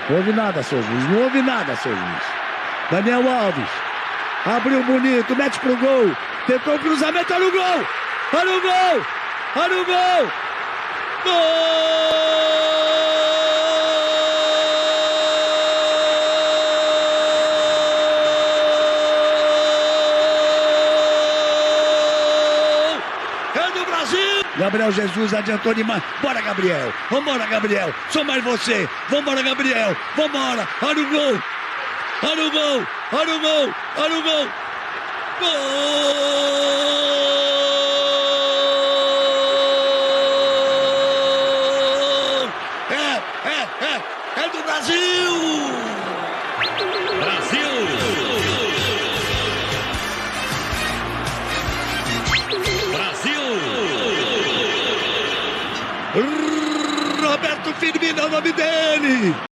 Não houve nada, seu juiz. Não houve nada, seu juiz. Daniel Alves. Abriu bonito. Mete pro gol. Tentou o cruzamento. Olha o gol. Olha o gol. Olha o gol. Gol! Gabriel Jesus adiantou demais. Bora, Gabriel. Vambora, Gabriel. Sou mais você. Vambora, Gabriel. Vambora. Olha o gol. Olha o gol. Olha o gol. Olha o gol. Gol! É do Brasil! Brasil! Roberto Firmino é o nome dele.